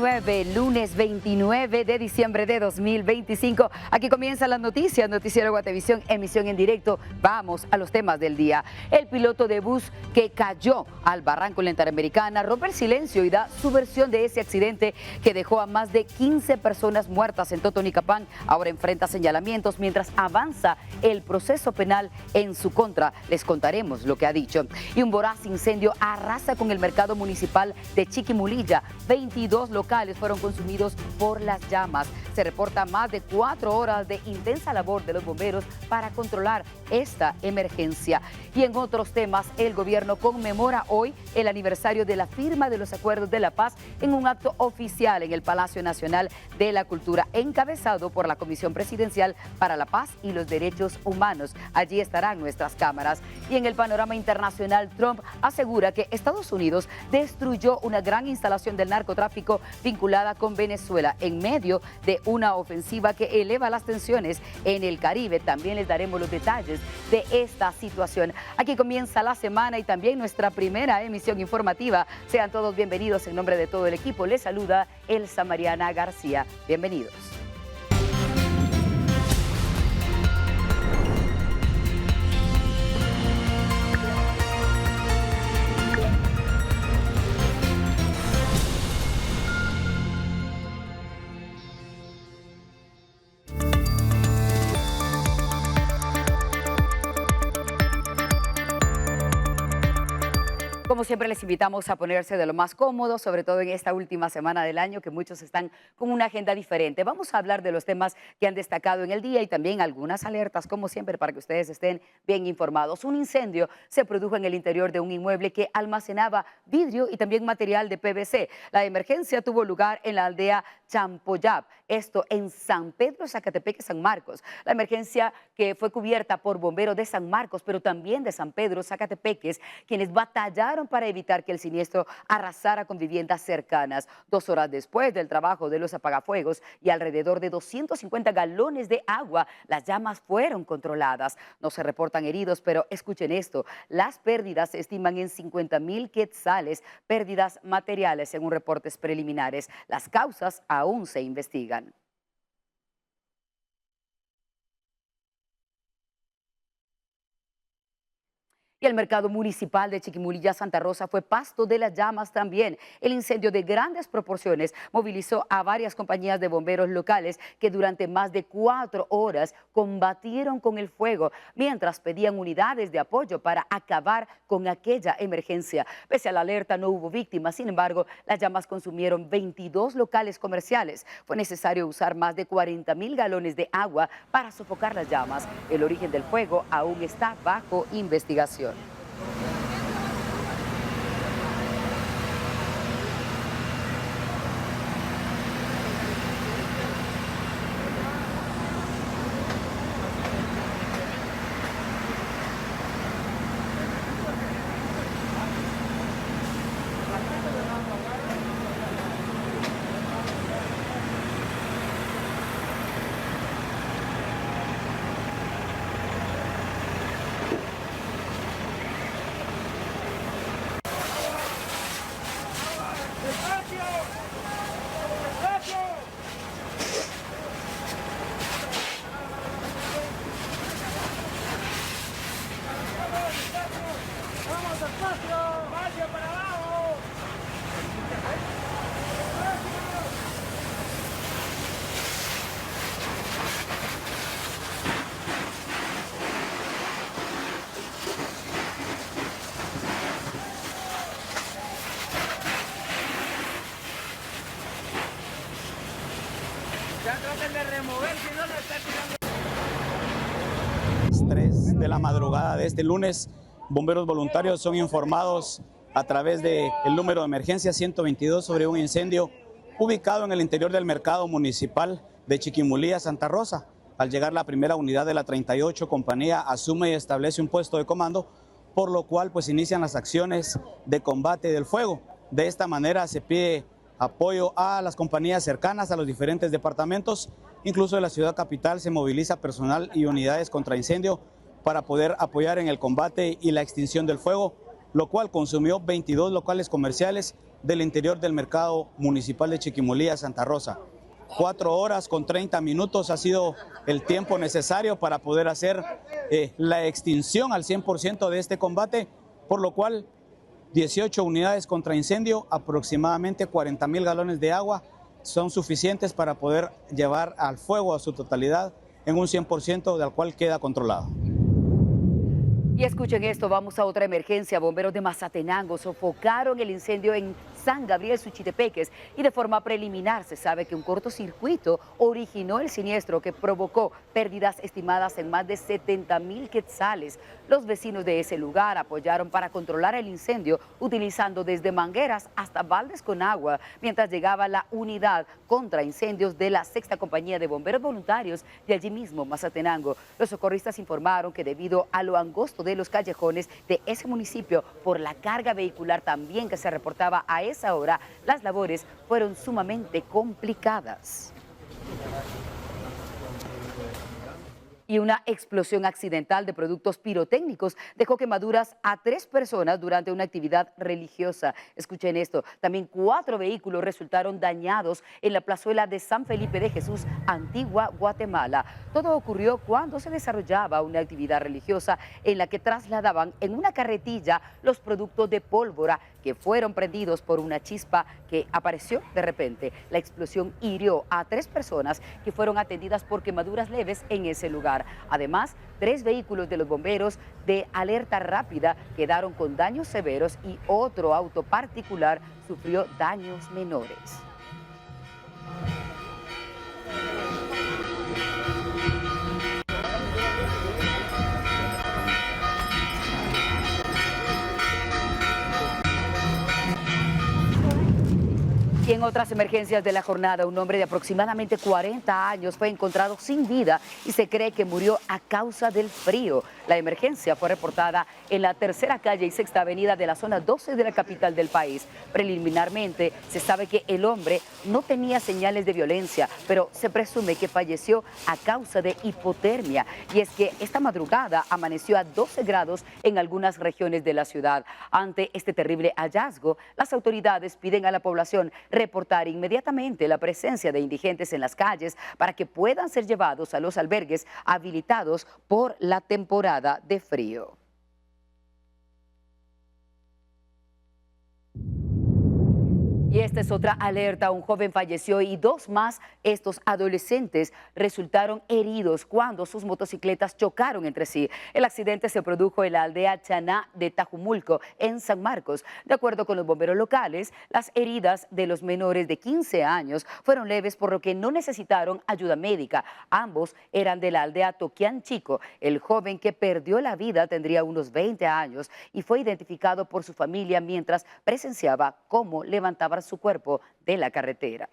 9, lunes 29 de diciembre de 2025. Aquí comienzan las noticias, Noticiero Guatevisión, emisión en directo. Vamos a los temas del día. El piloto de bus que cayó al barranco en la Interamericana rompe el silencio y da su versión de ese accidente que dejó a más de 15 personas muertas en Totonicapán. Ahora enfrenta señalamientos mientras avanza el proceso penal en su contra. Les contaremos lo que ha dicho. Y un voraz incendio arrasa con el mercado municipal de Chiquimulilla. 22 locales fueron consumidos por las llamas. Se reporta más de 4 horas de intensa labor de los bomberos para controlar esta emergencia. Y en otros temas, el gobierno conmemora hoy el aniversario de la firma de los Acuerdos de la Paz en un acto oficial en el Palacio Nacional de la Cultura, encabezado por la Comisión Presidencial para la Paz y los Derechos Humanos. Allí estarán nuestras cámaras. Y en el panorama internacional, Trump asegura que Estados Unidos destruyó una gran instalación del narcotráfico vinculada con Venezuela en medio de una ofensiva que eleva las tensiones en el Caribe. También les daremos los detalles de esta situación. Aquí comienza la semana y también nuestra primera emisión informativa. Sean todos bienvenidos en nombre de todo el equipo. Les saluda Elsa Mariana García. Bienvenidos. Como siempre, les invitamos a ponerse de lo más cómodo, sobre todo en esta última semana del año, que muchos están con una agenda diferente. Vamos a hablar de los temas que han destacado en el día y también algunas alertas, como siempre, para que ustedes estén bien informados. Un incendio se produjo en el interior de un inmueble que almacenaba vidrio y también material de PVC. La emergencia tuvo lugar en la aldea Champoyab, esto en San Pedro, Zacatepeque, San Marcos. La emergencia que fue cubierta por bomberos de San Marcos, pero también de San Pedro, Zacatepeques, quienes batallaron para evitar que el siniestro arrasara con viviendas cercanas. 2 horas después del trabajo de los apagafuegos y alrededor de 250 galones de agua, las llamas fueron controladas. No se reportan heridos, pero escuchen esto, las pérdidas se estiman en 50,000 quetzales, pérdidas materiales según reportes preliminares. Las causas aún se investigan. Y el mercado municipal de Chiquimulilla, Santa Rosa, fue pasto de las llamas también. El incendio de grandes proporciones movilizó a varias compañías de bomberos locales que durante más de 4 horas combatieron con el fuego, mientras pedían unidades de apoyo para acabar con aquella emergencia. Pese a la alerta, no hubo víctimas. Sin embargo, las llamas consumieron 22 locales comerciales. Fue necesario usar más de 40,000 galones de agua para sofocar las llamas. El origen del fuego aún está bajo investigación. Ya traten de remover, si no, no está tirando. 3 de la madrugada de este lunes, bomberos voluntarios son informados a través del número de emergencia 122 sobre un incendio ubicado en el interior del mercado municipal de Chiquimulilla, Santa Rosa. Al llegar la primera unidad de la 38 compañía asume y establece un puesto de comando, por lo cual pues inician las acciones de combate del fuego. De esta manera se pide apoyo a las compañías cercanas a los diferentes departamentos, incluso de la ciudad capital se moviliza personal y unidades contra incendio para poder apoyar en el combate y la extinción del fuego, lo cual consumió 22 locales comerciales del interior del mercado municipal de Chiquimulía, Santa Rosa. 4 horas con 30 minutos ha sido el tiempo necesario para poder hacer la extinción al 100% de este combate, por lo cual 18 unidades contra incendio, aproximadamente 40.000 galones de agua son suficientes para poder llevar al fuego a su totalidad en un 100% del cual queda controlado. Y escuchen esto, vamos a otra emergencia. Bomberos de Mazatenango sofocaron el incendio en San Gabriel, Suchitepeques, y de forma preliminar se sabe que un cortocircuito originó el siniestro que provocó pérdidas estimadas en más de 70.000 quetzales. Los vecinos de ese lugar apoyaron para controlar el incendio utilizando desde mangueras hasta baldes con agua, mientras llegaba la unidad contra incendios de la 6ª Compañía de Bomberos Voluntarios de allí mismo, Mazatenango. Los socorristas informaron que debido a lo angosto de los callejones de ese municipio, por la carga vehicular también que se reportaba a esa hora, las labores fueron sumamente complicadas. Y una explosión accidental de productos pirotécnicos dejó quemaduras a 3 personas durante una actividad religiosa. Escuchen esto, también 4 vehículos resultaron dañados en la plazuela de San Felipe de Jesús, Antigua, Guatemala. Todo ocurrió cuando se desarrollaba una actividad religiosa en la que trasladaban en una carretilla los productos de pólvora que fueron prendidos por una chispa que apareció de repente. La explosión hirió a 3 personas que fueron atendidas por quemaduras leves en ese lugar. Además, 3 vehículos de los bomberos de alerta rápida quedaron con daños severos y otro auto particular sufrió daños menores. Y en otras emergencias de la jornada, un hombre de aproximadamente 40 años fue encontrado sin vida y se cree que murió a causa del frío. La emergencia fue reportada en la 3ª calle y 6ª avenida de la zona 12 de la capital del país. Preliminarmente se sabe que el hombre no tenía señales de violencia, pero se presume que falleció a causa de hipotermia. Y es que esta madrugada amaneció a 12 grados en algunas regiones de la ciudad. Ante este terrible hallazgo, las autoridades piden a la población reportar inmediatamente la presencia de indigentes en las calles para que puedan ser llevados a los albergues habilitados por la temporada de frío. Y esta es otra alerta, un joven falleció y 2 más, estos adolescentes, resultaron heridos cuando sus motocicletas chocaron entre sí. El accidente se produjo en la aldea Chaná de Tajumulco, en San Marcos. De acuerdo con los bomberos locales, las heridas de los menores de 15 años fueron leves, por lo que no necesitaron ayuda médica. Ambos eran de la aldea Toquián Chico. El joven que perdió la vida tendría unos 20 años y fue identificado por su familia mientras presenciaba cómo levantaban su cuerpo de la carretera.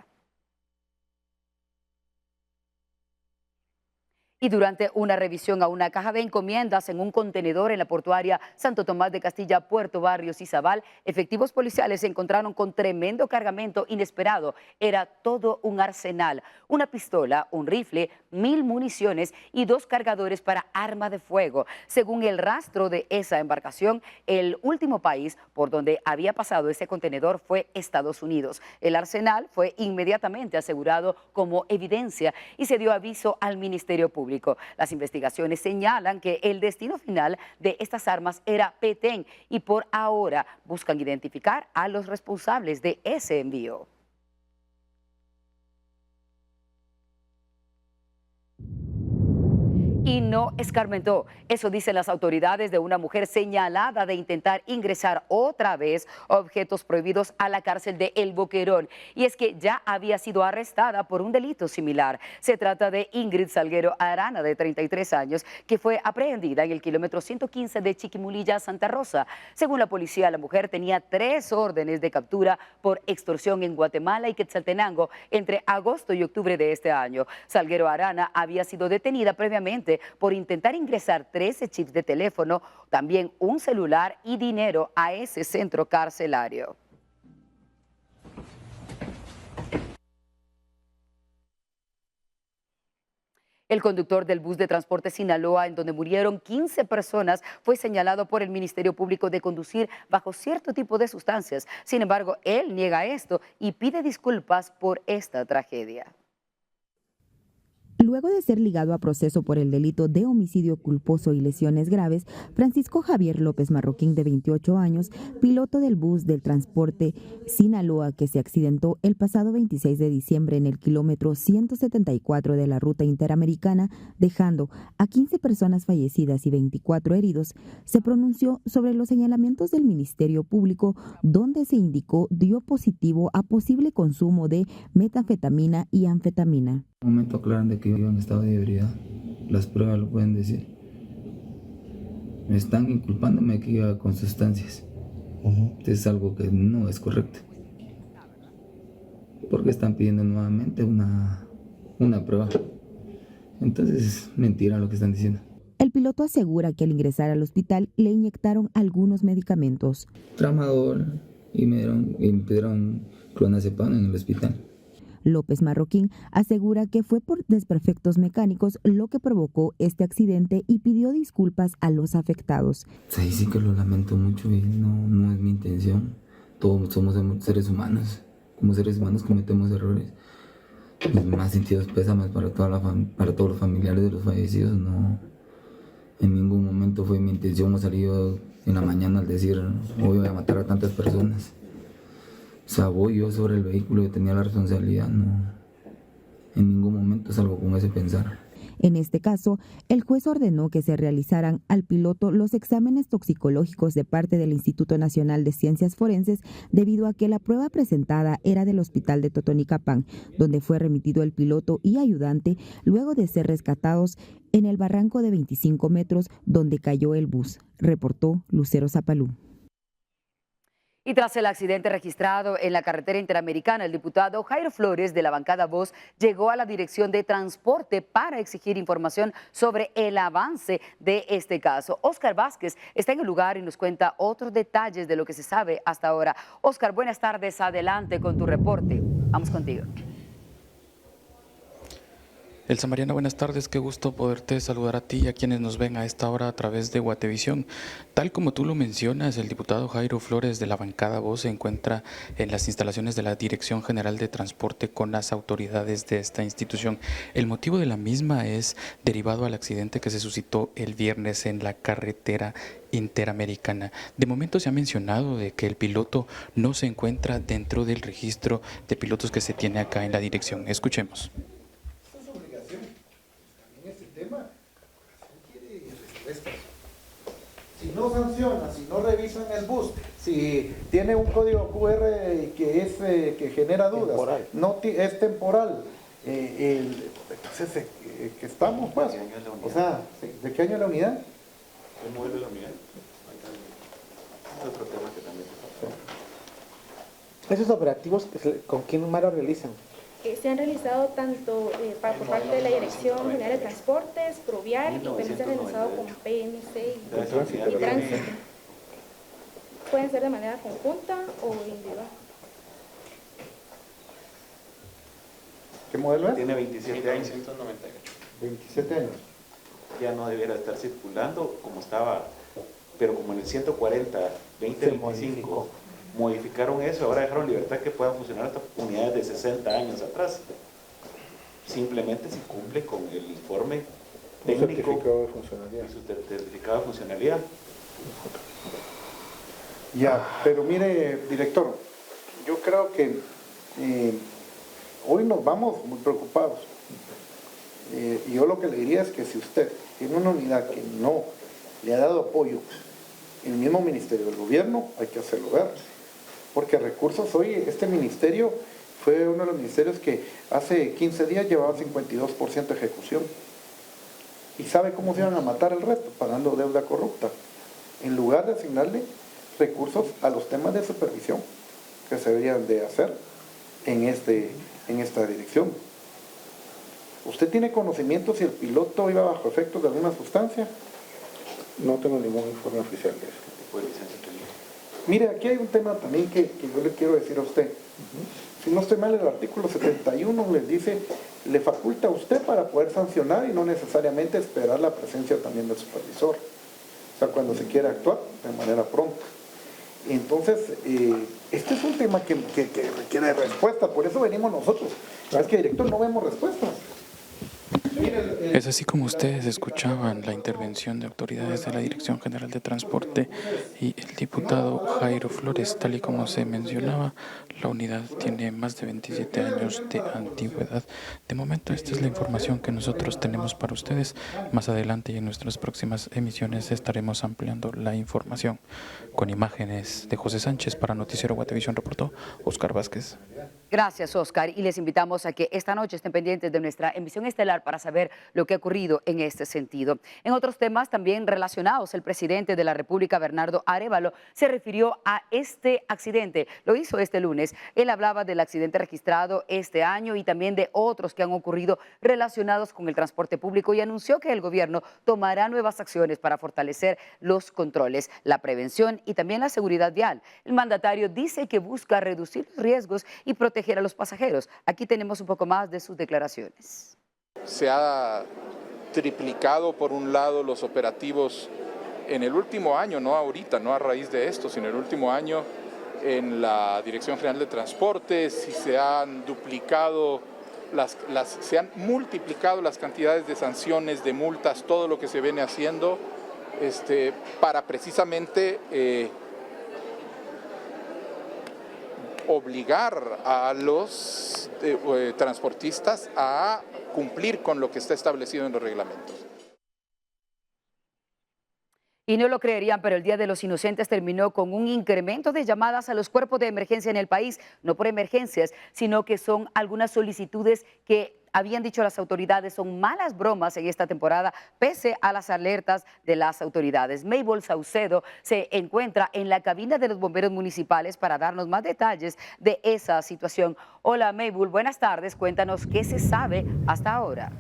Y durante una revisión a una caja de encomiendas en un contenedor en la portuaria Santo Tomás de Castilla, Puerto Barrios y Zabal, efectivos policiales se encontraron con tremendo cargamento inesperado. Era todo un arsenal, una pistola, un rifle, 1000 municiones y 2 cargadores para arma de fuego. Según el rastro de esa embarcación, el último país por donde había pasado ese contenedor fue Estados Unidos. El arsenal fue inmediatamente asegurado como evidencia y se dio aviso al Ministerio Público. Las investigaciones señalan que el destino final de estas armas era Petén y por ahora buscan identificar a los responsables de ese envío. Y no escarmentó. Eso dicen las autoridades de una mujer señalada de intentar ingresar otra vez objetos prohibidos a la cárcel de El Boquerón. Y es que ya había sido arrestada por un delito similar. Se trata de Ingrid Salguero Arana, de 33 años, que fue aprehendida en el kilómetro 115 de Chiquimulilla, Santa Rosa. Según la policía, la mujer tenía 3 órdenes de captura por extorsión en Guatemala y Quetzaltenango entre agosto y octubre de este año. Salguero Arana había sido detenida previamente por intentar ingresar 13 chips de teléfono, también un celular y dinero a ese centro carcelario. El conductor del bus de transporte Sinaloa, en donde murieron 15 personas, fue señalado por el Ministerio Público de conducir bajo cierto tipo de sustancias. Sin embargo, él niega esto y pide disculpas por esta tragedia. Luego de ser ligado a proceso por el delito de homicidio culposo y lesiones graves, Francisco Javier López Marroquín, de 28 años, piloto del bus del transporte Sinaloa, que se accidentó el pasado 26 de diciembre en el kilómetro 174 de la ruta interamericana, dejando a 15 personas fallecidas y 24 heridos, se pronunció sobre los señalamientos del Ministerio Público, donde se indicó dio positivo a posible consumo de metanfetamina y anfetamina. En un momento aclaran de que yo iba en estado de ebriedad. Las pruebas lo pueden decir. Me están inculpándome de que iba con sustancias. Es algo que no es correcto. Porque están pidiendo nuevamente una prueba. Entonces es mentira lo que están diciendo. El piloto asegura que al ingresar al hospital le inyectaron algunos medicamentos. Tramadol y me pidieron clonazepam en el hospital. López Marroquín asegura que fue por desperfectos mecánicos lo que provocó este accidente y pidió disculpas a los afectados. Sí, sí que lo lamento mucho y no es mi intención. Todos somos seres humanos. Como seres humanos cometemos errores. Mis más sentidos pésames para todos los familiares de los fallecidos. No, en ningún momento fue mi intención. No salí yo en la mañana al decir hoy voy a matar a tantas personas. O sea, voy yo sobre el vehículo y tenía la responsabilidad, no, en ningún momento salgo con ese pensar. En este caso, el juez ordenó que se realizaran al piloto los exámenes toxicológicos de parte del Instituto Nacional de Ciencias Forenses, debido a que la prueba presentada era del hospital de Totonicapán, donde fue remitido el piloto y ayudante luego de ser rescatados en el barranco de 25 metros donde cayó el bus, reportó Lucero Zapalú. Y tras el accidente registrado en la carretera interamericana, el diputado Jairo Flores, de la bancada Voz, llegó a la Dirección de Transporte para exigir información sobre el avance de este caso. Óscar Vázquez está en el lugar y nos cuenta otros detalles de lo que se sabe hasta ahora. Óscar, buenas tardes, adelante con tu reporte. Vamos contigo. Elsa Mariana, buenas tardes, qué gusto poderte saludar a ti y a quienes nos ven a esta hora a través de Guatevisión. Tal como tú lo mencionas, el diputado Jairo Flores, de la bancada Voz, se encuentra en las instalaciones de la Dirección General de Transporte con las autoridades de esta institución. El motivo de la misma es derivado al accidente que se suscitó el viernes en la carretera interamericana. De momento se ha mencionado de que el piloto no se encuentra dentro del registro de pilotos que se tiene acá en la dirección. Escuchemos. Si no sanciona, si no revisan el bus, si tiene un código QR que genera dudas, temporal. No es temporal, entonces que estamos pues, o sea, ¿de qué año es la unidad? ¿El modelo de la unidad? Es otro tema que también ¿Esos operativos con quién más lo realizan? Se han realizado tanto por parte de la Dirección General de Transportes, Provial, y también se han realizado con PNC y Tránsito. Pueden ser de manera conjunta o individual. ¿Qué modelo es? Tiene 27 años. 27 años. Ya no debiera estar circulando como estaba, pero como en el 140-2025 modificaron eso, ahora dejaron libertad que puedan funcionar hasta unidades de 60 años atrás. Simplemente si cumple con el informe técnico Certificado de funcionalidad. y su certificado de funcionalidad. Ya, pero mire, director, yo creo que hoy nos vamos muy preocupados. Y yo lo que le diría es que si usted tiene una unidad que no le ha dado apoyo en el mismo ministerio del gobierno, hay que hacerlo ver. Porque recursos, hoy este ministerio fue uno de los ministerios que hace 15 días llevaba 52% de ejecución. ¿Y sabe cómo se iban a matar el resto? Pagando deuda corrupta. En lugar de asignarle recursos a los temas de supervisión que se deberían de hacer en esta dirección. ¿Usted tiene conocimiento si el piloto iba bajo efectos de alguna sustancia? No tengo ningún informe oficial de eso. ¿Qué tipo de licencia tenía? Mire, aquí hay un tema también que yo le quiero decir a usted. Si si no estoy mal, el artículo 71 les dice, le faculta a usted para poder sancionar y no necesariamente esperar la presencia también del supervisor. O sea, cuando se quiere actuar de manera pronta. Entonces, este es un tema que requiere respuesta, por eso venimos nosotros. La verdad es que, director, no vemos respuestas. Es así como ustedes escuchaban la intervención de autoridades de la Dirección General de Transporte y el diputado Jairo Flores. Tal y como se mencionaba, la unidad tiene más de 27 años de antigüedad. De momento, esta es la información que nosotros tenemos para ustedes. Más adelante y en nuestras próximas emisiones estaremos ampliando la información. Con imágenes de José Sánchez para Noticiero Guatevisión, reportó Oscar Vázquez. Gracias, Oscar, y les invitamos a que esta noche estén pendientes de nuestra emisión estelar para saber lo que ha ocurrido en este sentido. En otros temas también relacionados, el presidente de la República, Bernardo Arévalo, se refirió a este accidente. Lo hizo este lunes. Él hablaba del accidente registrado este año y también de otros que han ocurrido relacionados con el transporte público y anunció que el gobierno tomará nuevas acciones para fortalecer los controles, la prevención y también la seguridad vial. El mandatario dice que busca reducir los riesgos y proteger a los pasajeros. Aquí tenemos un poco más de sus declaraciones. Se ha triplicado por un lado los operativos en el último año, no ahorita, no a raíz de esto, sino en el último año en la Dirección General de Transportes, y se han duplicado se han multiplicado las cantidades de sanciones, de multas, todo lo que se viene haciendo para precisamente obligar a los transportistas a cumplir con lo que está establecido en los reglamentos. Y no lo creerían, pero el Día de los Inocentes terminó con un incremento de llamadas a los cuerpos de emergencia en el país, no por emergencias, sino que son algunas solicitudes que habían dicho las autoridades son malas bromas en esta temporada, pese a las alertas de las autoridades. Mabel Saucedo se encuentra en la cabina de los bomberos municipales para darnos más detalles de esa situación. Hola Mabel, buenas tardes, cuéntanos qué se sabe hasta ahora.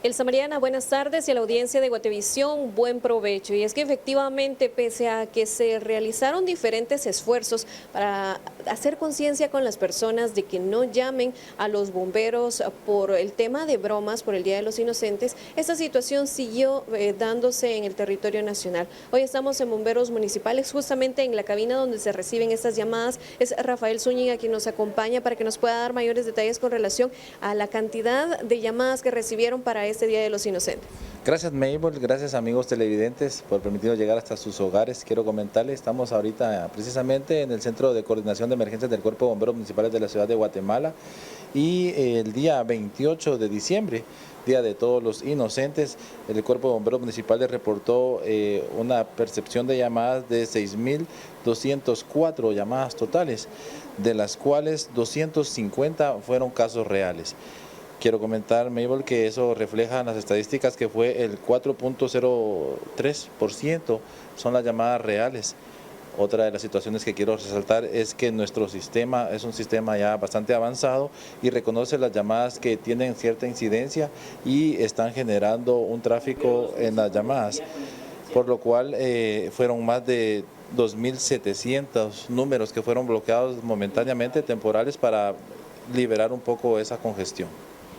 Elsa Mariana, buenas tardes, y a la audiencia de Guatevisión, buen provecho. Y es que efectivamente, pese a que se realizaron diferentes esfuerzos para hacer conciencia con las personas de que no llamen a los bomberos por el tema de bromas, por el Día de los Inocentes, esta situación siguió dándose en el territorio nacional. Hoy estamos en Bomberos Municipales, justamente en la cabina donde se reciben estas llamadas. Es Rafael Zúñiga quien nos acompaña para que nos pueda dar mayores detalles con relación a la cantidad de llamadas que recibieron para este Día de los Inocentes. Gracias Mabel, gracias amigos televidentes por permitirnos llegar hasta sus hogares. Quiero comentarles, estamos ahorita precisamente en el Centro de Coordinación de Emergencias del Cuerpo de Bomberos Municipales de la Ciudad de Guatemala, y el día 28 de diciembre, Día de Todos los Inocentes, el Cuerpo de Bomberos Municipales reportó una percepción de llamadas de 6.204 llamadas totales, de las cuales 250 fueron casos reales. Quiero comentar, Mabel, que eso refleja en las estadísticas que fue el 4.03% son las llamadas reales. Otra de las situaciones que quiero resaltar es que nuestro sistema es un sistema ya bastante avanzado y reconoce las llamadas que tienen cierta incidencia y están generando un tráfico en las llamadas, por lo cual fueron más de 2.700 números que fueron bloqueados momentáneamente, temporales, para liberar un poco esa congestión.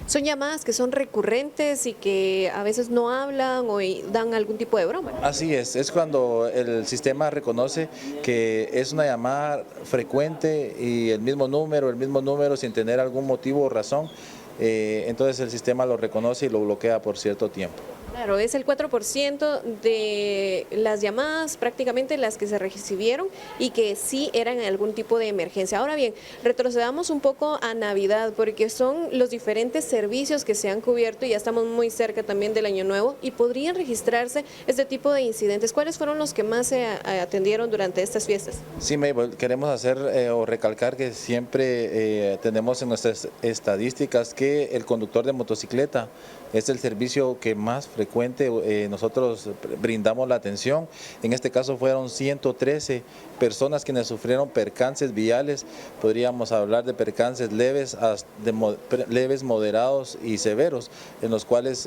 Son llamadas que son recurrentes y que a veces no hablan o dan algún tipo de broma. Así es cuando el sistema reconoce que es una llamada frecuente y el mismo número sin tener algún motivo o razón, entonces el sistema lo reconoce y lo bloquea por cierto tiempo. Claro, es el 4% de las llamadas prácticamente las que se recibieron y que sí eran algún tipo de emergencia. Ahora bien, retrocedamos un poco a Navidad, porque son los diferentes servicios que se han cubierto y ya estamos muy cerca también del Año Nuevo y podrían registrarse este tipo de incidentes. ¿Cuáles fueron los que más se atendieron durante estas fiestas? Sí, Mabel, queremos hacer o recalcar que siempre tenemos en nuestras estadísticas que el conductor de motocicleta es el servicio que más frecuente nosotros brindamos la atención. En este caso fueron 113 personas quienes sufrieron percances viales. Podríamos hablar de percances leves, leves, moderados y severos, en los cuales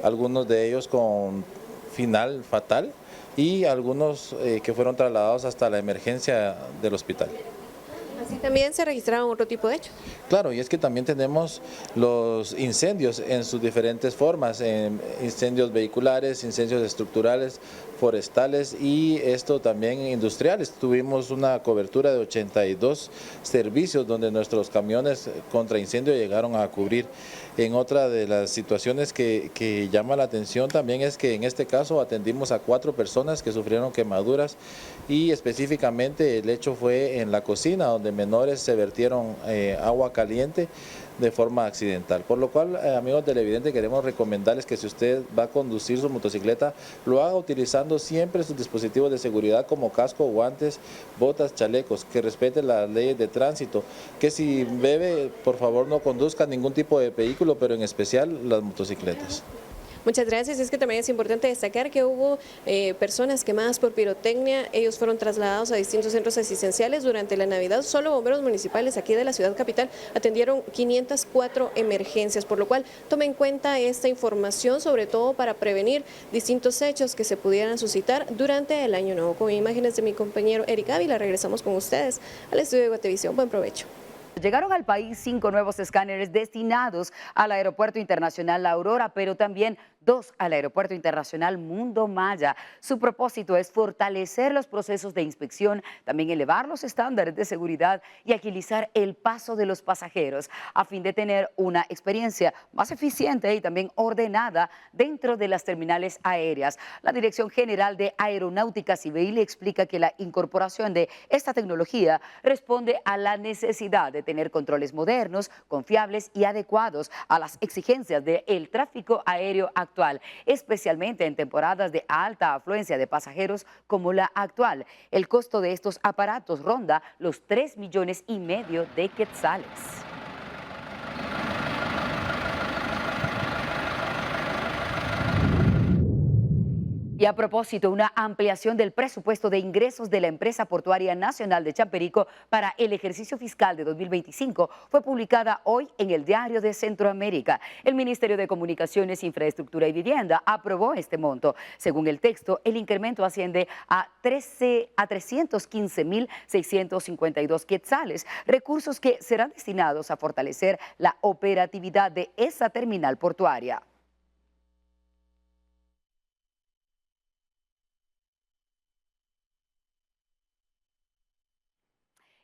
algunos de ellos con final fatal y algunos que fueron trasladados hasta la emergencia del hospital. Así también se registraron otro tipo de hechos. Claro, y es que también tenemos los incendios en sus diferentes formas, incendios vehiculares, incendios estructurales, forestales y esto también industriales. Tuvimos una cobertura de 82 servicios donde nuestros camiones contra incendio llegaron a cubrir. En otra de las situaciones que llama la atención también es que en este caso atendimos a 4 personas que sufrieron quemaduras y específicamente el hecho fue en la cocina donde menores se vertieron agua caliente de forma accidental. Por lo cual, amigos televidentes, queremos recomendarles que si usted va a conducir su motocicleta, lo haga utilizando siempre sus dispositivos de seguridad como casco, guantes, botas, chalecos, que respete las leyes de tránsito, que si bebe, por favor no conduzca ningún tipo de vehículo, pero en especial las motocicletas. Muchas gracias. Es que también es importante destacar que hubo personas quemadas por pirotecnia. Ellos fueron trasladados a distintos centros asistenciales durante la Navidad. Solo bomberos municipales aquí de la ciudad capital atendieron 504 emergencias, por lo cual tome en cuenta esta información, sobre todo para prevenir distintos hechos que se pudieran suscitar durante el año nuevo. Con imágenes de mi compañero Eric Ávila, regresamos con ustedes al estudio de Guatevisión. Buen provecho. Llegaron al país 5 nuevos escáneres destinados al Aeropuerto Internacional La Aurora, pero también 2 al Aeropuerto Internacional Mundo Maya. Su propósito es fortalecer los procesos de inspección, también elevar los estándares de seguridad y agilizar el paso de los pasajeros, a fin de tener una experiencia más eficiente y también ordenada dentro de las terminales aéreas. La Dirección General de Aeronáutica Civil explica que la incorporación de esta tecnología responde a la necesidad de tener controles modernos, confiables y adecuados a las exigencias del tráfico aéreo actual, especialmente en temporadas de alta afluencia de pasajeros como la actual. El costo de estos aparatos ronda los 3,5 millones de quetzales. Y a propósito, una ampliación del presupuesto de ingresos de la Empresa Portuaria Nacional de Champerico para el ejercicio fiscal de 2025 fue publicada hoy en el Diario de Centroamérica. El Ministerio de Comunicaciones, Infraestructura y Vivienda aprobó este monto. Según el texto, el incremento asciende a 315,652 quetzales, recursos que serán destinados a fortalecer la operatividad de esa terminal portuaria.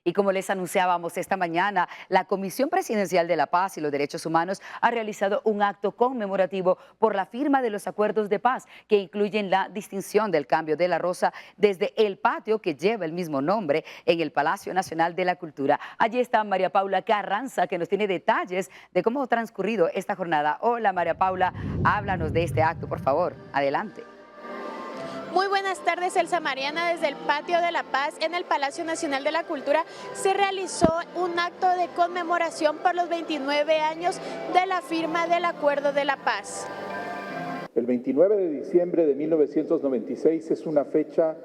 Y como les anunciábamos esta mañana, la Comisión Presidencial de la Paz y los Derechos Humanos ha realizado un acto conmemorativo por la firma de los acuerdos de paz que incluyen la distinción del cambio de la rosa desde el patio que lleva el mismo nombre en el Palacio Nacional de la Cultura. Allí está María Paula Carranza, que nos tiene detalles de cómo ha transcurrido esta jornada. Hola María Paula, háblanos de este acto, por favor. Adelante. Muy buenas tardes, Elsa Mariana. Desde el Patio de la Paz, en el Palacio Nacional de la Cultura, se realizó un acto de conmemoración por los 29 años de la firma del Acuerdo de la Paz. El 29 de diciembre de 1996 es una fecha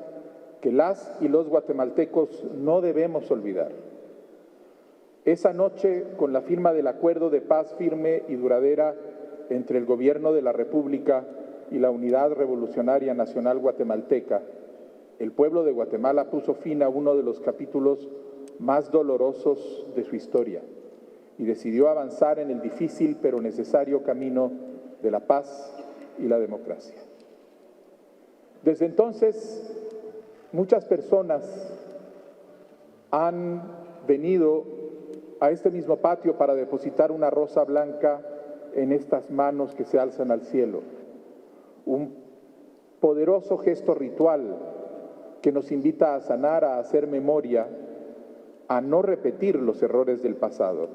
que las y los guatemaltecos no debemos olvidar. Esa noche, con la firma del Acuerdo de Paz firme y duradera entre el Gobierno de la República y la Unidad Revolucionaria Nacional Guatemalteca, el pueblo de Guatemala puso fin a uno de los capítulos más dolorosos de su historia y decidió avanzar en el difícil pero necesario camino de la paz y la democracia. Desde entonces, muchas personas han venido a este mismo patio para depositar una rosa blanca en estas manos que se alzan al cielo. Un poderoso gesto ritual que nos invita a sanar, a hacer memoria, a no repetir los errores del pasado.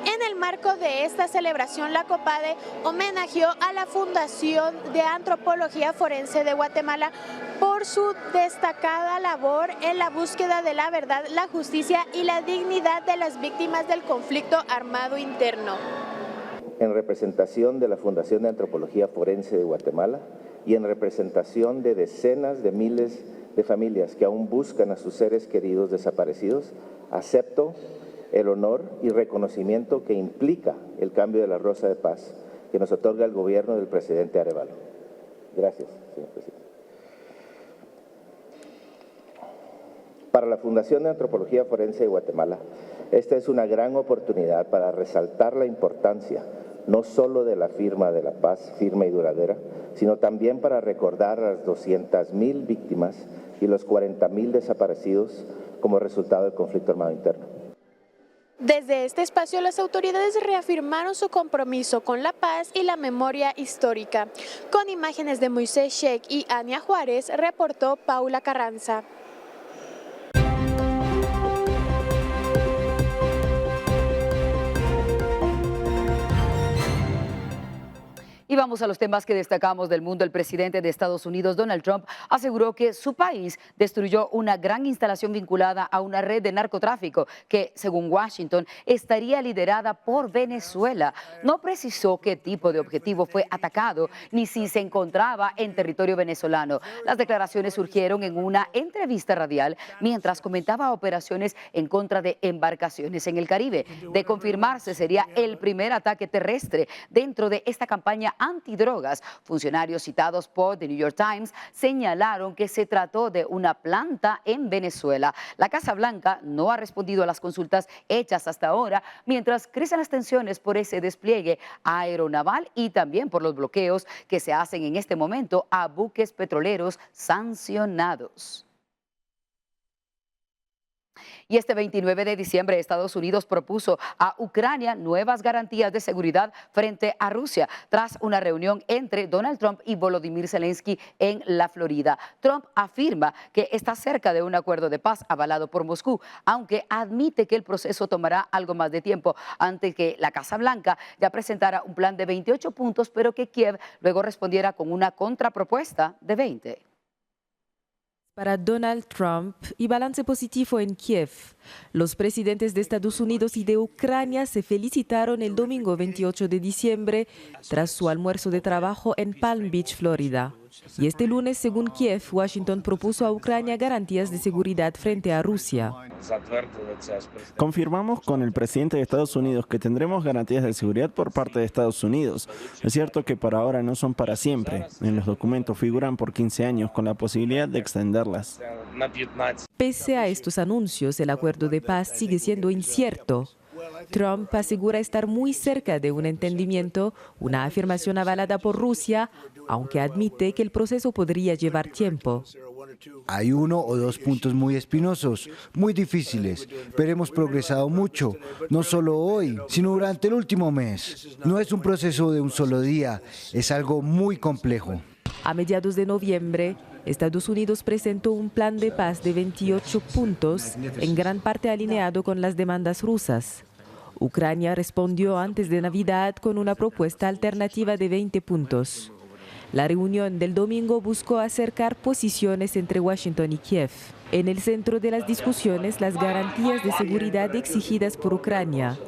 En el marco de esta celebración, la COPADE homenajeó a la Fundación de Antropología Forense de Guatemala por su destacada labor en la búsqueda de la verdad, la justicia y la dignidad de las víctimas del conflicto armado interno. En representación de la Fundación de Antropología Forense de Guatemala y en representación de decenas de miles de familias que aún buscan a sus seres queridos desaparecidos, acepto el honor y reconocimiento que implica el cambio de la Rosa de Paz que nos otorga el gobierno del presidente Arevalo. Gracias, señor presidente. Para la Fundación de Antropología Forense de Guatemala, esta es una gran oportunidad para resaltar la importancia no solo de la firma de la paz, firme y duradera, sino también para recordar a las 200.000 víctimas y los 40.000 desaparecidos como resultado del conflicto armado interno. Desde este espacio, las autoridades reafirmaron su compromiso con la paz y la memoria histórica. Con imágenes de Moisés Sheikh y Ania Juárez, reportó Paula Carranza. Y vamos a los temas que destacamos del mundo. El presidente de Estados Unidos, Donald Trump, aseguró que su país destruyó una gran instalación vinculada a una red de narcotráfico que, según Washington, estaría liderada por Venezuela. No precisó qué tipo de objetivo fue atacado ni si se encontraba en territorio venezolano. Las declaraciones surgieron en una entrevista radial mientras comentaba operaciones en contra de embarcaciones en el Caribe. De confirmarse, sería el primer ataque terrestre dentro de esta campaña antidrogas. Funcionarios citados por The New York Times señalaron que se trató de una planta en Venezuela. La Casa Blanca no ha respondido a las consultas hechas hasta ahora, mientras crecen las tensiones por ese despliegue aeronaval y también por los bloqueos que se hacen en este momento a buques petroleros sancionados. Y este 29 de diciembre, Estados Unidos propuso a Ucrania nuevas garantías de seguridad frente a Rusia, tras una reunión entre Donald Trump y Volodymyr Zelensky en la Florida. Trump afirma que está cerca de un acuerdo de paz avalado por Moscú, aunque admite que el proceso tomará algo más de tiempo, ante que la Casa Blanca ya presentara un plan de 28 puntos, pero que Kiev luego respondiera con una contrapropuesta de 20. Para Donald Trump y balance positivo en Kiev. Los presidentes de Estados Unidos y de Ucrania se felicitaron el domingo 28 de diciembre tras su almuerzo de trabajo en Palm Beach, Florida. Y este lunes, según Kiev, Washington propuso a Ucrania garantías de seguridad frente a Rusia. Confirmamos con el presidente de Estados Unidos que tendremos garantías de seguridad por parte de Estados Unidos. Es cierto que por ahora no son para siempre. En los documentos figuran por 15 años con la posibilidad de extenderlas. Pese a estos anuncios, el acuerdo de paz sigue siendo incierto. Trump asegura estar muy cerca de un entendimiento, una afirmación avalada por Rusia, aunque admite que el proceso podría llevar tiempo. Hay 1 o 2 puntos muy espinosos, muy difíciles, pero hemos progresado mucho, no solo hoy, sino durante el último mes. No es un proceso de un solo día, es algo muy complejo. A mediados de noviembre, Estados Unidos presentó un plan de paz de 28 puntos, en gran parte alineado con las demandas rusas. Ucrania respondió antes de Navidad con una propuesta alternativa de 20 puntos. La reunión del domingo buscó acercar posiciones entre Washington y Kiev. En el centro de las discusiones, las garantías de seguridad exigidas por Ucrania.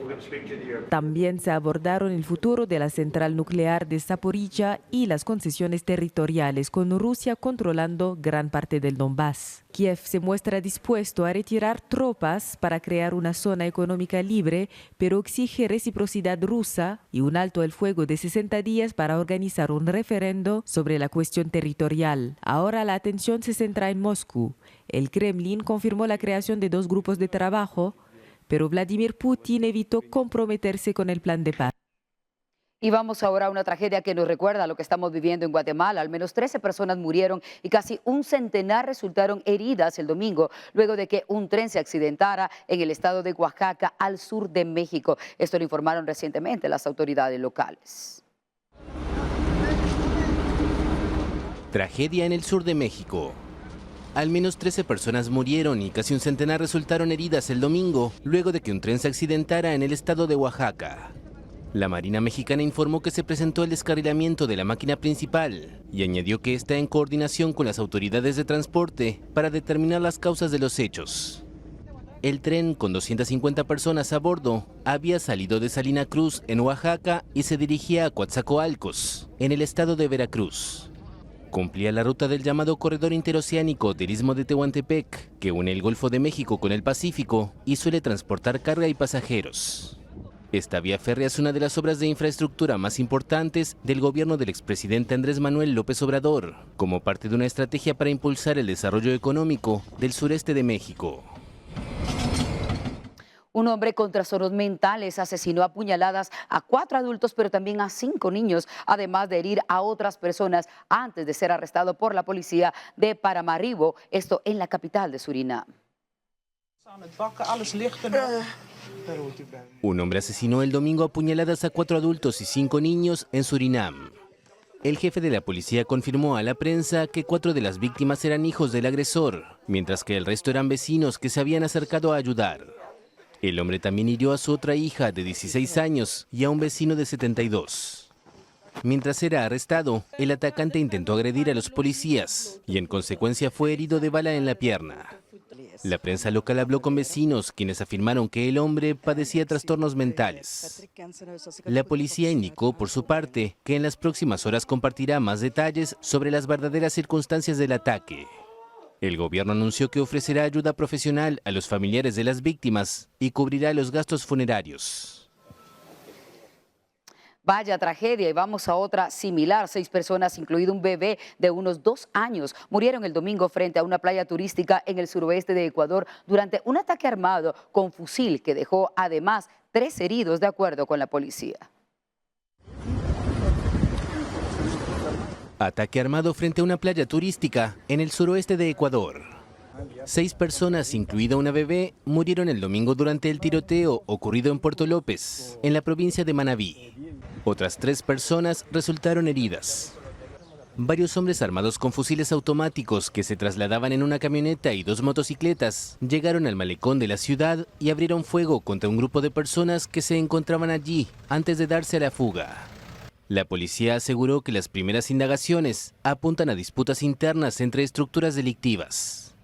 También se abordaron el futuro de la central nuclear de Zaporizhia y las concesiones territoriales, con Rusia controlando gran parte del Donbass. Kiev se muestra dispuesto a retirar tropas para crear una zona económica libre, pero exige reciprocidad rusa y un alto el fuego de 60 días para organizar un referendo sobre la cuestión territorial. Ahora la atención se centra en Moscú. El Kremlin confirmó la creación de 2 grupos de trabajo, pero Vladimir Putin evitó comprometerse con el plan de paz. Y vamos ahora a una tragedia que nos recuerda a lo que estamos viviendo en Guatemala. Al menos 13 personas murieron y casi un centenar resultaron heridas el domingo, luego de que un tren se accidentara en el estado de Oaxaca, al sur de México. Esto lo informaron recientemente las autoridades locales. Tragedia en el sur de México. Al menos 13 personas murieron y casi un centenar resultaron heridas el domingo, luego de que un tren se accidentara en el estado de Oaxaca. La Marina Mexicana informó que se presentó el descarrilamiento de la máquina principal y añadió que está en coordinación con las autoridades de transporte para determinar las causas de los hechos. El tren, con 250 personas a bordo, había salido de Salina Cruz, en Oaxaca, y se dirigía a Coatzacoalcos, en el estado de Veracruz. Cumplía la ruta del llamado Corredor Interoceánico del Istmo de Tehuantepec, que une el Golfo de México con el Pacífico y suele transportar carga y pasajeros. Esta vía férrea es una de las obras de infraestructura más importantes del gobierno del expresidente Andrés Manuel López Obrador, como parte de una estrategia para impulsar el desarrollo económico del sureste de México. Un hombre con trastornos mentales asesinó a puñaladas a 4 adultos, pero también a 5 niños, además de herir a otras personas antes de ser arrestado por la policía de Paramaribo, esto en la capital de Surinam. Un hombre asesinó el domingo a puñaladas a 4 adultos y 5 niños en Surinam. El jefe de la policía confirmó a la prensa que 4 de las víctimas eran hijos del agresor, mientras que el resto eran vecinos que se habían acercado a ayudar. El hombre también hirió a su otra hija de 16 años y a un vecino de 72. Mientras era arrestado, el atacante intentó agredir a los policías y en consecuencia fue herido de bala en la pierna. La prensa local habló con vecinos, quienes afirmaron que el hombre padecía trastornos mentales. La policía indicó, por su parte, que en las próximas horas compartirá más detalles sobre las verdaderas circunstancias del ataque. El gobierno anunció que ofrecerá ayuda profesional a los familiares de las víctimas y cubrirá los gastos funerarios. Vaya tragedia, y vamos a otra similar. 6 personas, incluido un bebé de unos 2 años, murieron el domingo frente a una playa turística en el suroeste de Ecuador durante un ataque armado con fusil que dejó además 3 heridos, de acuerdo con la policía. Ataque armado frente a una playa turística en el suroeste de Ecuador. 6 personas, incluida una bebé, murieron el domingo durante el tiroteo ocurrido en Puerto López, en la provincia de Manabí. Otras 3 personas resultaron heridas. Varios hombres armados con fusiles automáticos que se trasladaban en una camioneta y 2 motocicletas llegaron al malecón de la ciudad y abrieron fuego contra un grupo de personas que se encontraban allí antes de darse a la fuga. La policía aseguró que las primeras indagaciones apuntan a disputas internas entre estructuras delictivas.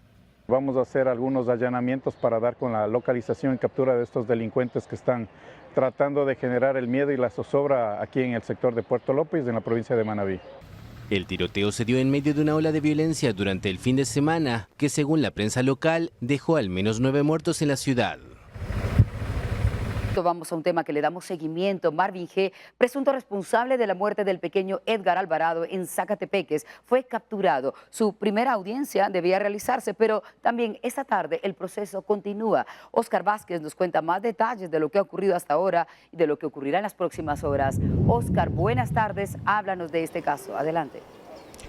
Vamos a hacer algunos allanamientos para dar con la localización y captura de estos delincuentes que están tratando de generar el miedo y la zozobra aquí en el sector de Puerto López, en la provincia de Manabí. El tiroteo se dio en medio de una ola de violencia durante el fin de semana que, según la prensa local, dejó al menos 9 muertos en la ciudad. Vamos a un tema que le damos seguimiento. Marvin G., presunto responsable de la muerte del pequeño Edgar Alvarado en Zacatepeques, fue capturado. Su primera audiencia debía realizarse, pero también esta tarde el proceso continúa. Oscar Vázquez nos cuenta más detalles de lo que ha ocurrido hasta ahora y de lo que ocurrirá en las próximas horas. Oscar, buenas tardes. Háblanos de este caso. Adelante.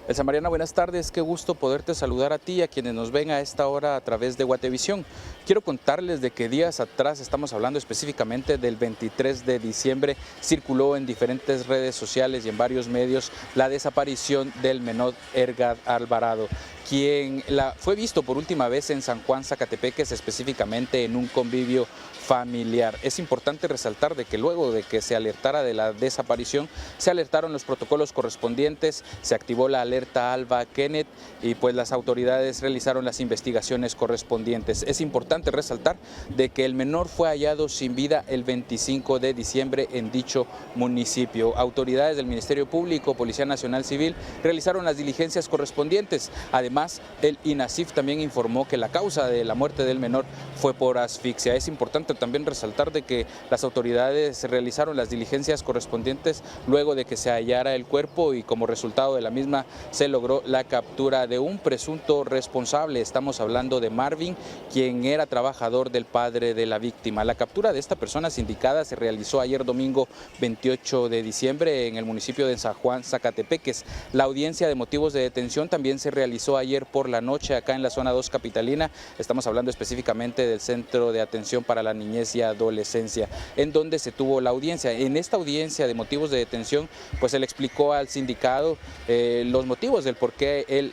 Elsa Mariana, buenas tardes, qué gusto poderte saludar a ti y a quienes nos ven a esta hora a través de Guatevisión. Quiero contarles de que días atrás, estamos hablando específicamente del 23 de diciembre, circuló en diferentes redes sociales y en varios medios la desaparición del menor Edgar Alvarado, quien fue visto por última vez en San Juan, Zacatepeques, específicamente en un convivio familiar. Es importante resaltar de que luego de que se alertara de la desaparición, se alertaron los protocolos correspondientes, se activó la alerta Alba Kenneth y pues las autoridades realizaron las investigaciones correspondientes. Es importante resaltar de que el menor fue hallado sin vida el 25 de diciembre en dicho municipio. Autoridades del Ministerio Público, Policía Nacional Civil realizaron las diligencias correspondientes. Además, el INASIF también informó que la causa de la muerte del menor fue por asfixia. Es importante también resaltar de que las autoridades realizaron las diligencias correspondientes luego de que se hallara el cuerpo y como resultado de la misma se logró la captura de un presunto responsable. Estamos hablando de Marvin, quien era trabajador del padre de la víctima. La captura de esta persona sindicada se realizó ayer domingo 28 de diciembre en el municipio de San Juan, Zacatepeques. La audiencia de motivos de detención también se realizó ayer por la noche acá en la zona 2 capitalina. Estamos hablando específicamente del Centro de Atención para la Niñez y Adolescencia, en donde se tuvo la audiencia. En esta audiencia de motivos de detención, pues se le explicó al sindicado los motivos del por qué él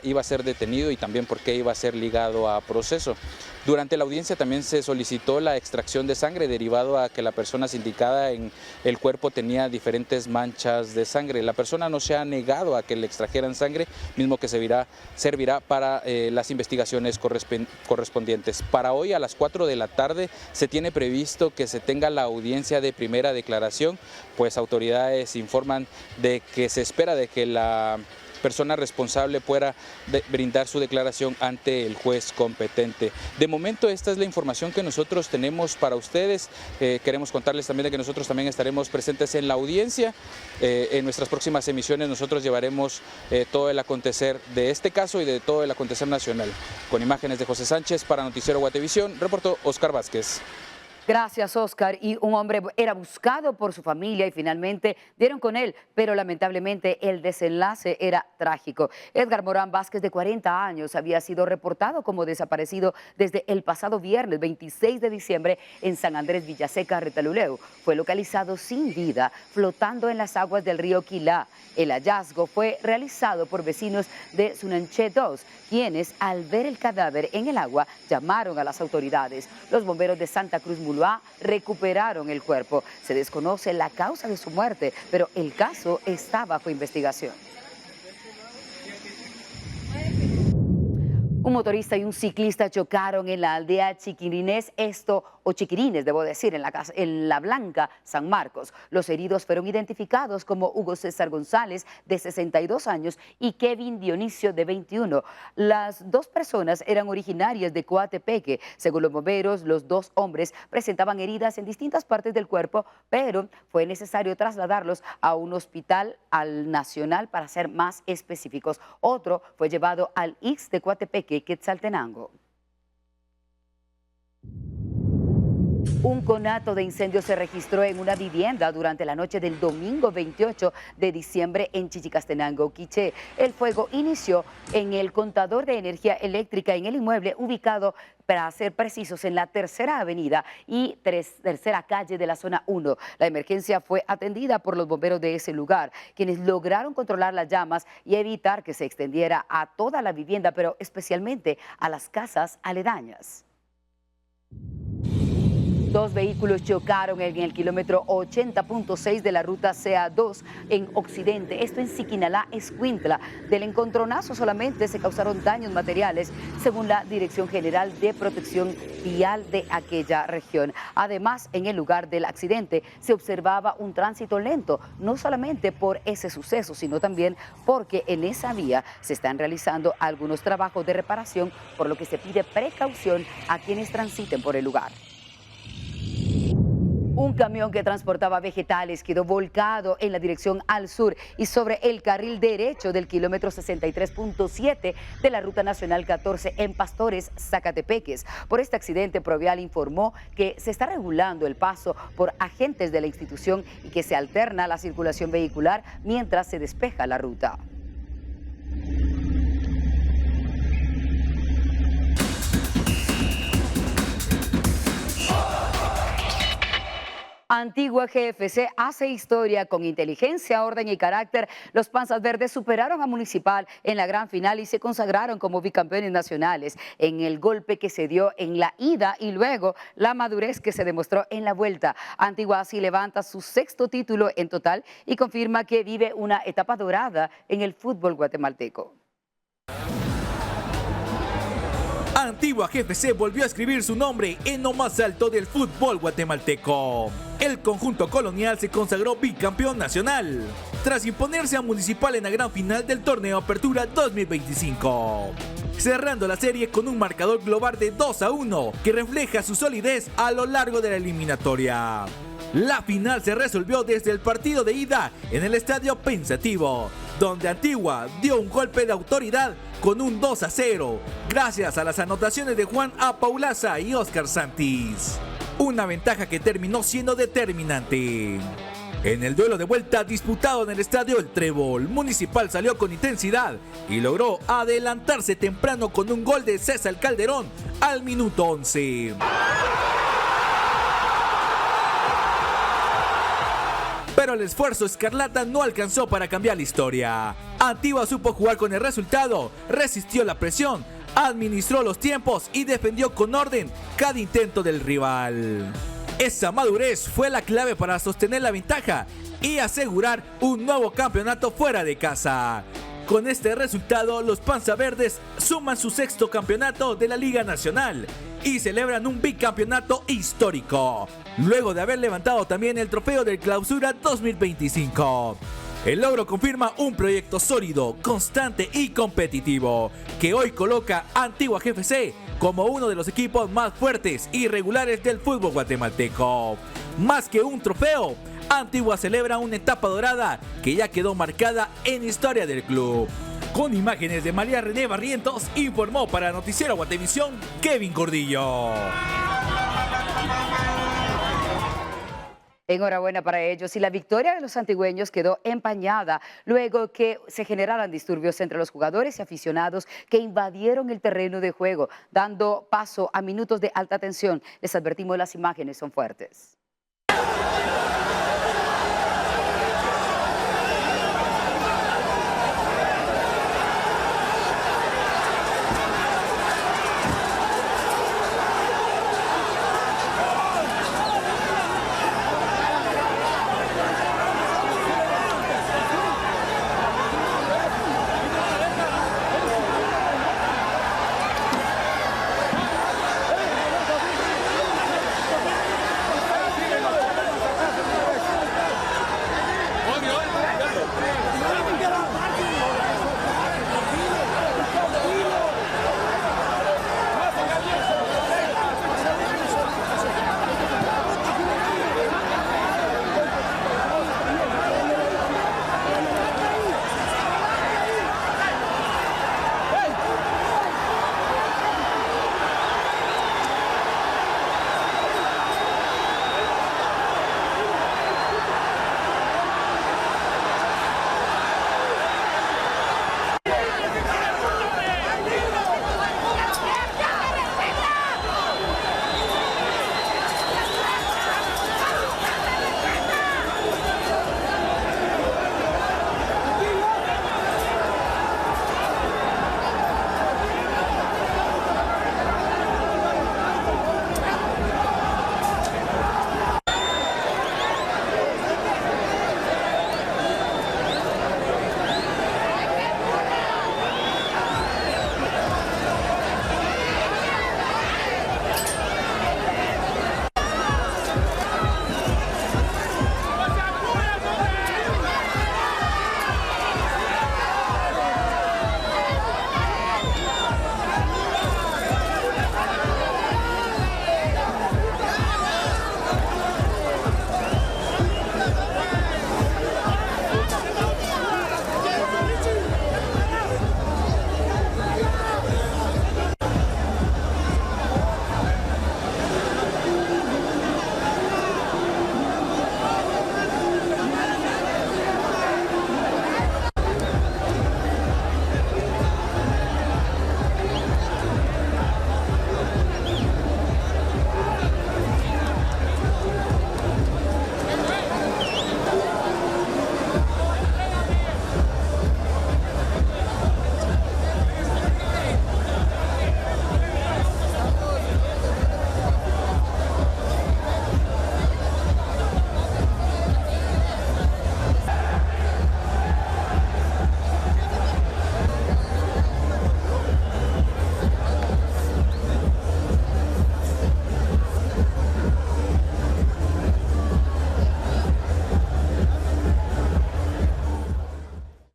iba a ser detenido y también por qué iba a ser ligado a proceso. Durante la audiencia también se solicitó la extracción de sangre derivado a que la persona sindicada en el cuerpo tenía diferentes manchas de sangre. La persona no se ha negado a que le extrajeran sangre, mismo que servirá para las investigaciones correspondientes. Para hoy a las 4 de la tarde se tiene previsto que se tenga la audiencia de primera declaración, pues autoridades informan de que se espera de que la persona responsable pueda brindar su declaración ante el juez competente. De momento esta es la información que nosotros tenemos para ustedes. Queremos contarles también de que nosotros también estaremos presentes en la audiencia. En nuestras próximas emisiones nosotros llevaremos todo el acontecer de este caso y de todo el acontecer nacional. Con imágenes de José Sánchez para Noticiero Guatevisión, reportó Oscar Vázquez. Gracias, Oscar. Y un hombre era buscado por su familia y finalmente dieron con él, pero lamentablemente el desenlace era trágico. Edgar Morán Vázquez, de 40 años, había sido reportado como desaparecido desde el pasado viernes 26 de diciembre en San Andrés Villaseca, Retaluleu. Fue localizado sin vida, flotando en las aguas del río Quilá. El hallazgo fue realizado por vecinos de Sunanché 2, quienes al ver el cadáver en el agua llamaron a las autoridades. Los bomberos de Santa Cruz Muluá recuperaron el cuerpo. Se desconoce la causa de su muerte, pero el caso está bajo investigación. Un motorista y un ciclista chocaron en la aldea Chiquirines, Chiquirines, debo decir, en La Blanca, San Marcos. Los heridos fueron identificados como Hugo César González, de 62 años, y Kevin Dionisio, de 21. Las dos personas eran originarias de Coatepeque. Según los bomberos, los dos hombres presentaban heridas en distintas partes del cuerpo, pero fue necesario trasladarlos a un hospital al Nacional para ser más específicos. Otro fue llevado al IX de Coatepeque, Quetzaltenango. Un conato de incendio se registró en una vivienda durante la noche del domingo 28 de diciembre en Chichicastenango, Quiché. El fuego inició en el contador de energía eléctrica en el inmueble ubicado, para ser precisos, en la Tercera Avenida y Tercera Calle de la Zona 1. La emergencia fue atendida por los bomberos de ese lugar, quienes lograron controlar las llamas y evitar que se extendiera a toda la vivienda, pero especialmente a las casas aledañas. Dos vehículos chocaron en el kilómetro 80.6 de la ruta CA2 en Occidente, esto en Siquinalá, Escuintla. Del encontronazo solamente se causaron daños materiales, según la Dirección General de Protección Vial de aquella región. Además, en el lugar del accidente se observaba un tránsito lento, no solamente por ese suceso, sino también porque en esa vía se están realizando algunos trabajos de reparación, por lo que se pide precaución a quienes transiten por el lugar. Un camión que transportaba vegetales quedó volcado en la dirección al sur y sobre el carril derecho del kilómetro 63.7 de la Ruta Nacional 14 en Pastores, Zacatepeques. Por este accidente, Provial informó que se está regulando el paso por agentes de la institución y que se alterna la circulación vehicular mientras se despeja la ruta. Antigua GFC hace historia con inteligencia, orden y carácter. Los Panzas Verdes superaron a Municipal en la gran final y se consagraron como bicampeones nacionales en el golpe que se dio en la ida y luego la madurez que se demostró en la vuelta. Antigua así levanta su 6º título en total y confirma que vive una etapa dorada en el fútbol guatemalteco. Antigua GFC volvió a escribir su nombre en lo más alto del fútbol guatemalteco. El conjunto colonial se consagró bicampeón nacional, tras imponerse a Municipal en la gran final del torneo Apertura 2025. Cerrando la serie con un marcador global de 2-1, que refleja su solidez a lo largo de la eliminatoria. La final se resolvió desde el partido de ida en el Estadio Pensativo, donde Antigua dio un golpe de autoridad con un 2-0, gracias a las anotaciones de Juan A. Paulaza y Oscar Santis. Una ventaja que terminó siendo determinante. En el duelo de vuelta disputado en el Estadio El Trébol, Municipal salió con intensidad y logró adelantarse temprano con un gol de César Calderón al minuto 11. Pero el esfuerzo escarlata no alcanzó para cambiar la historia. Antigua supo jugar con el resultado, resistió la presión, administró los tiempos y defendió con orden cada intento del rival. Esa madurez fue la clave para sostener la ventaja y asegurar un nuevo campeonato fuera de casa. Con este resultado, los Panza Verdes suman su 6º campeonato de la Liga Nacional y celebran un bicampeonato histórico, luego de haber levantado también el trofeo del Clausura 2025. El logro confirma un proyecto sólido, constante y competitivo, que hoy coloca a Antigua GFC como uno de los equipos más fuertes y regulares del fútbol guatemalteco. Más que un trofeo, Antigua celebra una etapa dorada que ya quedó marcada en la historia del club. Con imágenes de María René Barrientos, informó para Noticiero Guatevisión Kevin Cordillo. Enhorabuena para ellos, y la victoria de los antigüeños quedó empañada luego que se generaran disturbios entre los jugadores y aficionados que invadieron el terreno de juego, dando paso a minutos de alta tensión. Les advertimos, las imágenes son fuertes.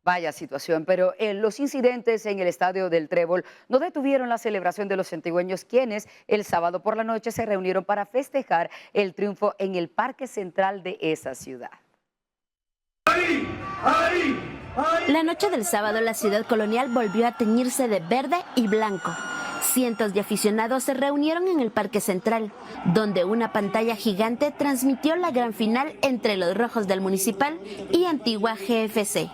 Vaya situación, pero los incidentes en el estadio del Trébol no detuvieron la celebración de los antigüeños, quienes el sábado por la noche se reunieron para festejar el triunfo en el Parque Central de esa ciudad. La noche del sábado, la ciudad colonial volvió a teñirse de verde y blanco. Cientos de aficionados se reunieron en el Parque Central, donde una pantalla gigante transmitió la gran final entre los rojos del Municipal y Antigua GFC.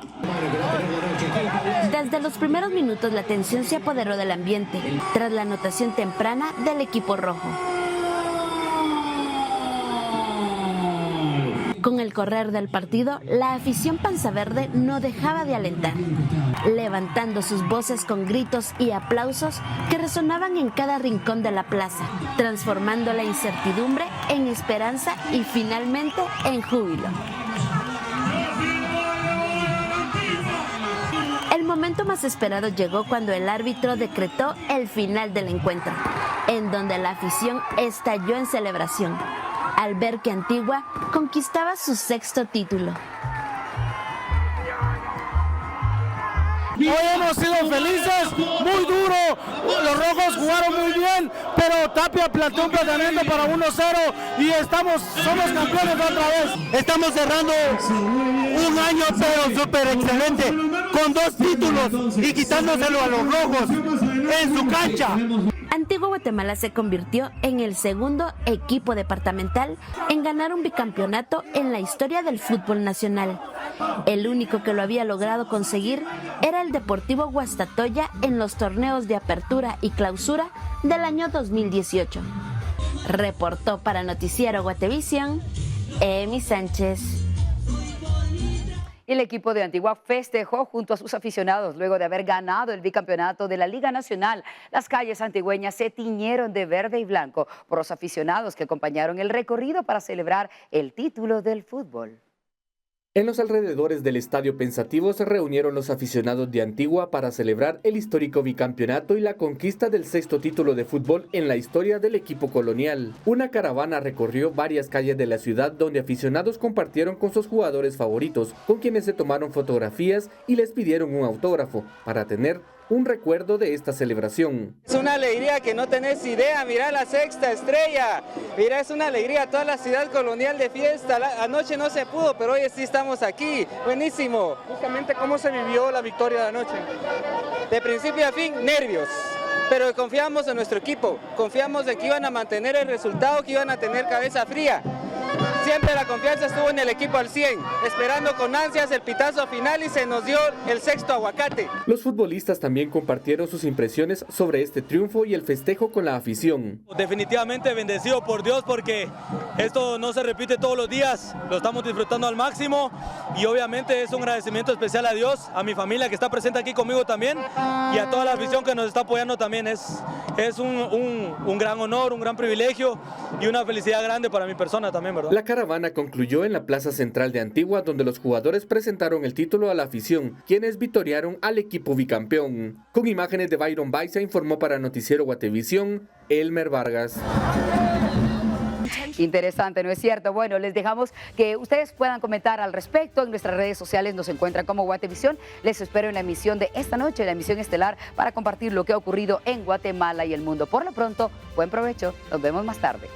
Desde los primeros minutos la tensión se apoderó del ambiente, tras la anotación temprana del equipo rojo. Con el correr del partido, la afición panzaverde no dejaba de alentar, levantando sus voces con gritos y aplausos que resonaban en cada rincón de la plaza, transformando la incertidumbre en esperanza y finalmente en júbilo. El momento más esperado llegó cuando el árbitro decretó el final del encuentro, en donde la afición estalló en celebración, al ver que Antigua conquistaba su 6º título. Hoy hemos sido felices, muy duro, los rojos jugaron muy bien, pero Tapia planteó un planteamiento para 1-0 y somos campeones otra vez. Estamos cerrando un año pero súper excelente, con 2 títulos y quitándoselo a los rojos en su cancha. Antigua Guatemala se convirtió en el segundo equipo departamental en ganar un bicampeonato en la historia del fútbol nacional. El único que lo había logrado conseguir era el Deportivo Guastatoya en los torneos de apertura y clausura del año 2018. Reportó para Noticiero Guatevisión, Emi Sánchez. El equipo de Antigua festejó junto a sus aficionados luego de haber ganado el bicampeonato de la Liga Nacional. Las calles antigüeñas se tiñeron de verde y blanco por los aficionados que acompañaron el recorrido para celebrar el título del fútbol. En los alrededores del Estadio Pensativo se reunieron los aficionados de Antigua para celebrar el histórico bicampeonato y la conquista del 6º título de fútbol en la historia del equipo colonial. Una caravana recorrió varias calles de la ciudad donde aficionados compartieron con sus jugadores favoritos, con quienes se tomaron fotografías y les pidieron un autógrafo para tener un recuerdo de esta celebración. Es una alegría que no tenés idea, mirá la 6ª estrella, mirá, es una alegría, toda la ciudad colonial de fiesta. Anoche no se pudo, pero hoy sí estamos aquí, buenísimo. Justamente, ¿cómo se vivió la victoria de anoche? De principio a fin, nervios, pero confiamos en nuestro equipo, confiamos en que iban a mantener el resultado, que iban a tener cabeza fría. Siempre la confianza estuvo en el equipo al 100, esperando con ansias el pitazo final y se nos dio el 6º aguacate. Los futbolistas también compartieron sus impresiones sobre este triunfo y el festejo con la afición. Definitivamente bendecido por Dios porque esto no se repite todos los días, lo estamos disfrutando al máximo y obviamente es un agradecimiento especial a Dios, a mi familia que está presente aquí conmigo también y a toda la afición que nos está apoyando también. Es un gran honor, un gran privilegio y una felicidad grande para mi persona también, ¿verdad? La caravana concluyó en la Plaza Central de Antigua, donde los jugadores presentaron el título a la afición, quienes victoriaron al equipo bicampeón. Con imágenes de Byron Baiza, informó para Noticiero Guatevisión, Elmer Vargas. Interesante, ¿no es cierto? Bueno, les dejamos que ustedes puedan comentar al respecto. En nuestras redes sociales nos encuentran como Guatevisión. Les espero en la emisión de esta noche, la emisión estelar, para compartir lo que ha ocurrido en Guatemala y el mundo. Por lo pronto, buen provecho. Nos vemos más tarde.